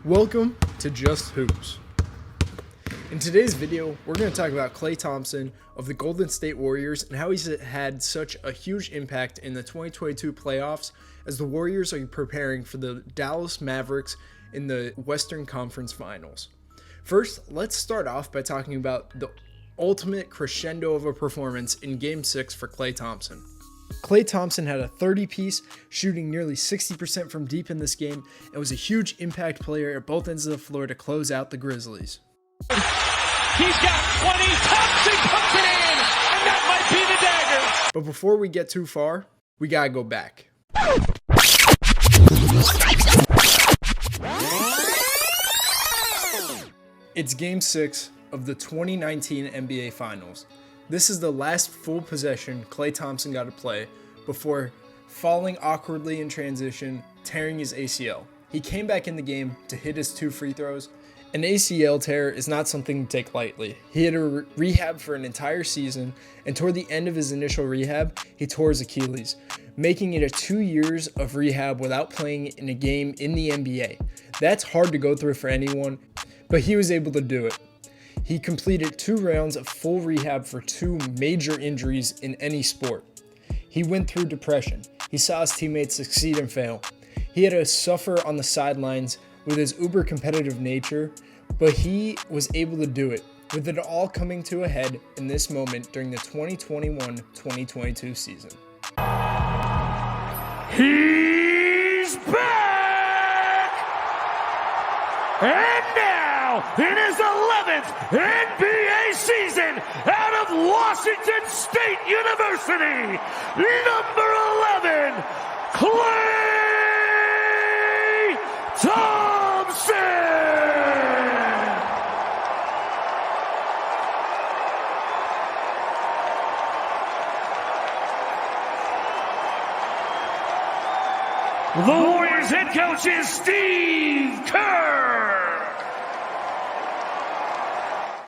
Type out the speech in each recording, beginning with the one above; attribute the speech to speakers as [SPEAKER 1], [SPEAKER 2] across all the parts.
[SPEAKER 1] Welcome to Just Hoops. In today's video, we're going to talk about Klay Thompson of the Golden State Warriors and how he's had such a huge impact in the 2022 playoffs as the Warriors are preparing for the Dallas Mavericks in the Western Conference Finals. First, let's start off by talking about the ultimate crescendo of a performance in Game 6 for Klay Thompson. Klay Thompson had a 30-piece, shooting nearly 60% from deep in this game, and was a huge impact player at both ends of the floor to close out the Grizzlies.
[SPEAKER 2] He's got 20, Thompson puts it in, and that might be the dagger.
[SPEAKER 1] But before we get too far, we gotta go back. It's Game 6 of the 2019 NBA Finals. This is the last full possession Klay Thompson got to play before falling awkwardly in transition, tearing his ACL. He came back in the game to hit his 2 free throws. An ACL tear is not something to take lightly. He had to rehab for an entire season, and toward the end of his initial rehab, he tore his Achilles, making it 2 years of rehab without playing in a game in the NBA. That's hard to go through for anyone, but he was able to do it. He completed 2 rounds of full rehab for 2 major injuries in any sport. He went through depression. He saw his teammates succeed and fail. He had to suffer on the sidelines with his uber competitive nature, but he was able to do it, with it all coming to a head in this moment during the 2021-2022 season.
[SPEAKER 2] He's back! And now, in his 11th NBA season, out of Washington State University, number 11, Klay Thompson! The Warriors head coach is Steve Kerr.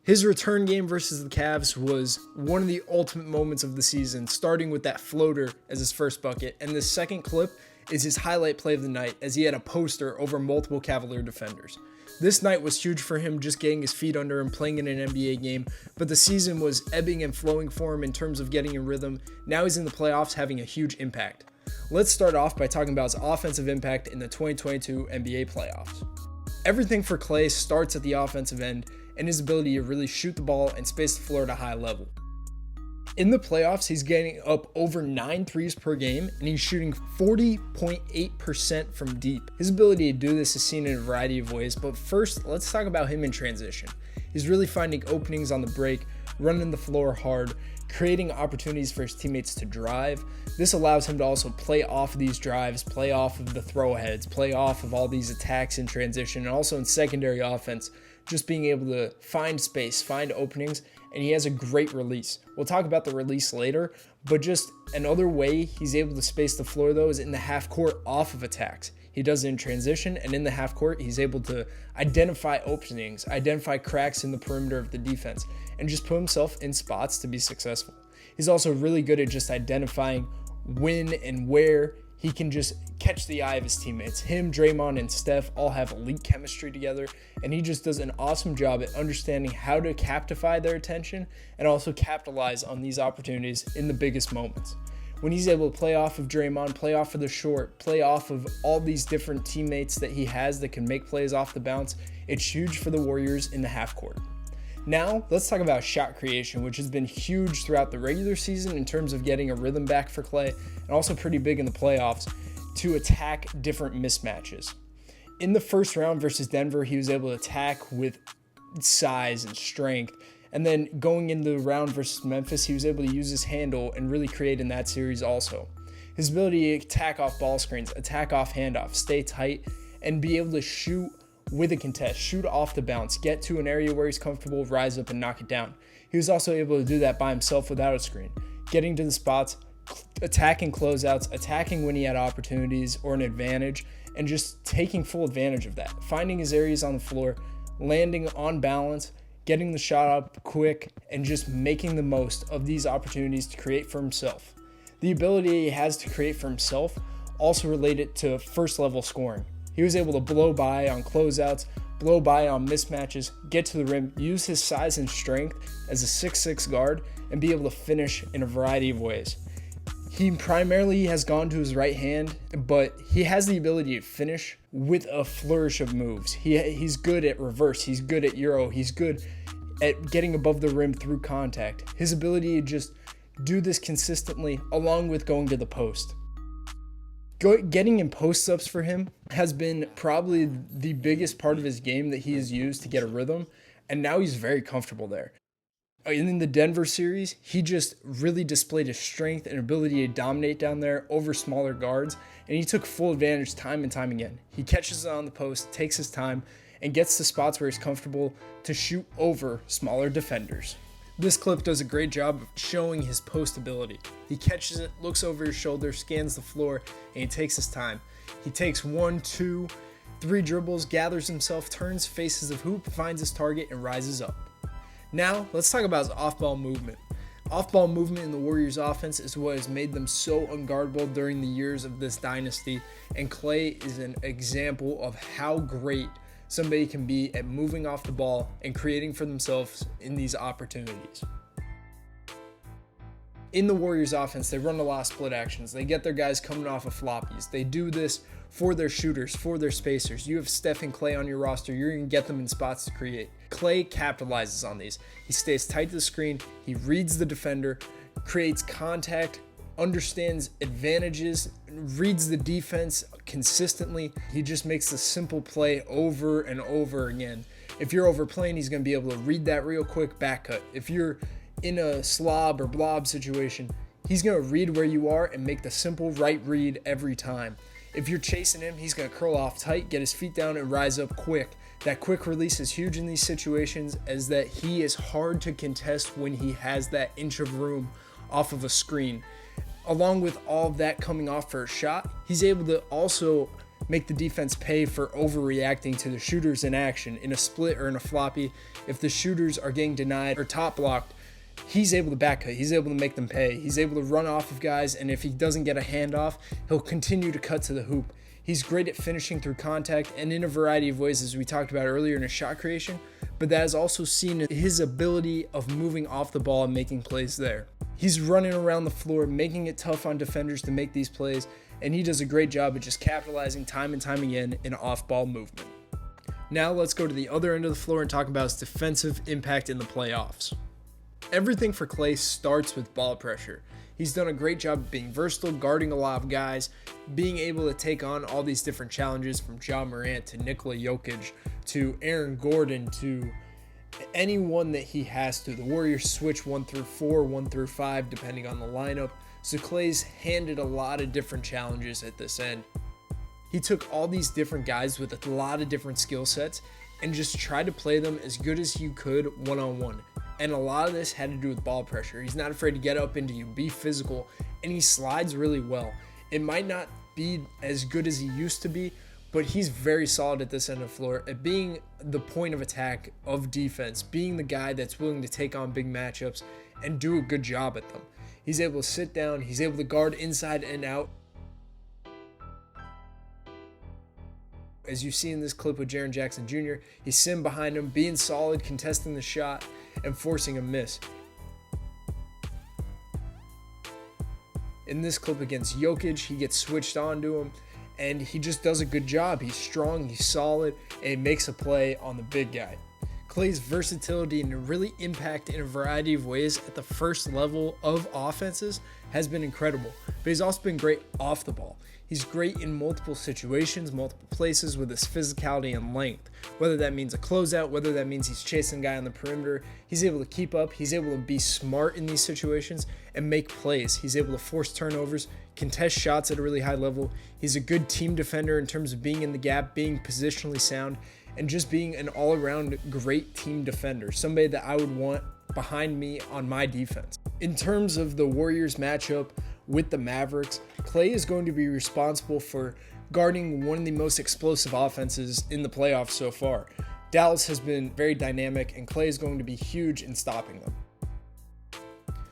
[SPEAKER 1] His return game versus the Cavs was one of the ultimate moments of the season, starting with that floater as his first bucket, and the second clip is his highlight play of the night as he had a poster over multiple Cavalier defenders. This night was huge for him, just getting his feet under him, playing in an NBA game, but the season was ebbing and flowing for him in terms of getting in rhythm. Now he's in the playoffs, having a huge impact. Let's start off by talking about his offensive impact in the 2022 NBA playoffs. Everything for Klay starts at the offensive end and his ability to really shoot the ball and space the floor at a high level. In the playoffs, he's getting up over 9 threes per game, and he's shooting 40.8% from deep. His ability to do this is seen in a variety of ways, but first, let's talk about him in transition. He's really finding openings on the break, running the floor hard, creating opportunities for his teammates to drive. This allows him to also play off of these drives, play off of the throwheads, play off of all these attacks in transition, and also in secondary offense, just being able to find space, find openings, and he has a great release. We'll talk about the release later, but just another way he's able to space the floor though is in the half court off of attacks. He does it in transition, and in the half court, he's able to identify openings, identify cracks in the perimeter of the defense, and just put himself in spots to be successful. He's also really good at just identifying when and where he can just catch the eye of his teammates. Him, Draymond, and Steph all have elite chemistry together, and he just does an awesome job at understanding how to captivate their attention and also capitalize on these opportunities in the biggest moments. When he's able to play off of Draymond, play off of the short, play off of all these different teammates that he has that can make plays off the bounce, it's huge for the Warriors in the half court. Now, let's talk about shot creation, which has been huge throughout the regular season in terms of getting a rhythm back for Klay, and also pretty big in the playoffs to attack different mismatches. In the first round versus Denver, he was able to attack with size and strength. And then going into the round versus Memphis, he was able to use his handle and really create in that series also. His ability to attack off ball screens, attack off handoffs, stay tight, and be able to shoot with a contest, shoot off the bounce, get to an area where he's comfortable, rise up and knock it down. He was also able to do that by himself without a screen, getting to the spots, attacking closeouts, attacking when he had opportunities or an advantage, and just taking full advantage of that. Finding his areas on the floor, landing on balance, getting the shot up quick, and just making the most of these opportunities to create for himself. The ability he has to create for himself also related to first level scoring. He was able to blow by on closeouts, blow by on mismatches, get to the rim, use his size and strength as a 6'6" guard, and be able to finish in a variety of ways. He primarily has gone to his right hand, but he has the ability to finish with a flourish of moves. He's good at reverse, he's good at Euro, he's good at getting above the rim through contact. His ability to just do this consistently, along with going to the post. Getting in post-ups for him has been probably the biggest part of his game that he has used to get a rhythm, and now he's very comfortable there. In the Denver series, he just really displayed his strength and ability to dominate down there over smaller guards, and he took full advantage time and time again. He catches it on the post, takes his time, and gets to spots where he's comfortable to shoot over smaller defenders. This clip does a great job of showing his post ability. He catches it, looks over his shoulder, scans the floor, and he takes his time. He takes 1, 2, 3 dribbles, gathers himself, turns, faces the hoop, finds his target, and rises up. Now, let's talk about his off-ball movement. Off-ball movement in the Warriors offense is what has made them so unguardable during the years of this dynasty, and Klay is an example of how great somebody can be at moving off the ball and creating for themselves in these opportunities. In the Warriors offense, they run a lot of split actions. They get their guys coming off of floppies. They do this for their shooters, for their spacers. You have Steph and Klay on your roster, you're going to get them in spots to create. Klay capitalizes on these. He stays tight to the screen, he reads the defender, creates contact, understands advantages, reads the defense consistently. He just makes the simple play over and over again. If you're overplaying, he's going to be able to read that real quick back cut. If you're in a slob or blob situation, he's going to read where you are and make the simple right read every time. If you're chasing him, he's going to curl off tight, get his feet down, and rise up quick. That quick release is huge in these situations, as that he is hard to contest when he has that inch of room off of a screen. Along with all of that coming off for a shot, he's able to also make the defense pay for overreacting to the shooters in action in a split or in a floppy. If the shooters are getting denied or top blocked, he's able to back cut. He's able to make them pay. He's able to run off of guys, and if he doesn't get a handoff, he'll continue to cut to the hoop. He's great at finishing through contact and in a variety of ways, as we talked about earlier, in his shot creation, but that is also seen in his ability of moving off the ball and making plays there. He's running around the floor, making it tough on defenders to make these plays, and he does a great job of just capitalizing time and time again in off-ball movement. Now let's go to the other end of the floor and talk about his defensive impact in the playoffs. Everything for Klay starts with ball pressure. He's done a great job of being versatile, guarding a lot of guys, being able to take on all these different challenges, from Ja Morant to Nikola Jokic to Aaron Gordon to anyone that he has to. The Warriors switch 1 through 4, 1 through 5, depending on the lineup. So Klay's handed a lot of different challenges at this end. He took all these different guys with a lot of different skill sets and just tried to play them as good as you could one-on-one. And a lot of this had to do with ball pressure. He's not afraid to get up into you, be physical, and he slides really well. It might not be as good as he used to be, but he's very solid at this end of the floor, at being the point of attack of defense, being the guy that's willing to take on big matchups and do a good job at them. He's able to sit down, he's able to guard inside and out. As you see in this clip with Jaren Jackson Jr., he's sitting behind him, being solid, contesting the shot, and forcing a miss. In this clip against Jokic, he gets switched on to him, and he just does a good job. He's strong, he's solid, and he makes a play on the big guy. Klay's versatility and really impact in a variety of ways at the first level of offenses has been incredible, but he's also been great off the ball. He's great in multiple situations, multiple places with his physicality and length. Whether that means a closeout, whether that means he's chasing a guy on the perimeter, he's able to keep up, he's able to be smart in these situations and make plays. He's able to force turnovers, contest shots at a really high level. He's a good team defender in terms of being in the gap, being positionally sound, and just being an all-around great team defender, somebody that I would want behind me on my defense. In terms of the Warriors matchup with the Mavericks, Klay is going to be responsible for guarding one of the most explosive offenses in the playoffs so far. Dallas has been very dynamic, and Klay is going to be huge in stopping them.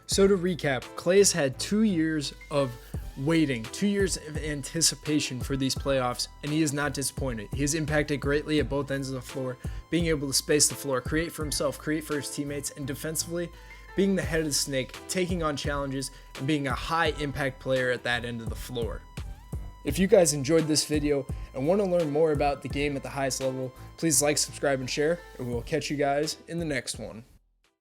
[SPEAKER 1] So to recap, Klay has had 2 years of waiting, 2 years of anticipation for these playoffs, and he is not disappointed. He has impacted greatly at both ends of the floor, being able to space the floor, create for himself, create for his teammates, and defensively, being the head of the snake, taking on challenges, and being a high impact player at that end of the floor. If you guys enjoyed this video and want to learn more about the game at the highest level, please like, subscribe, and share, and we'll catch you guys in the next one.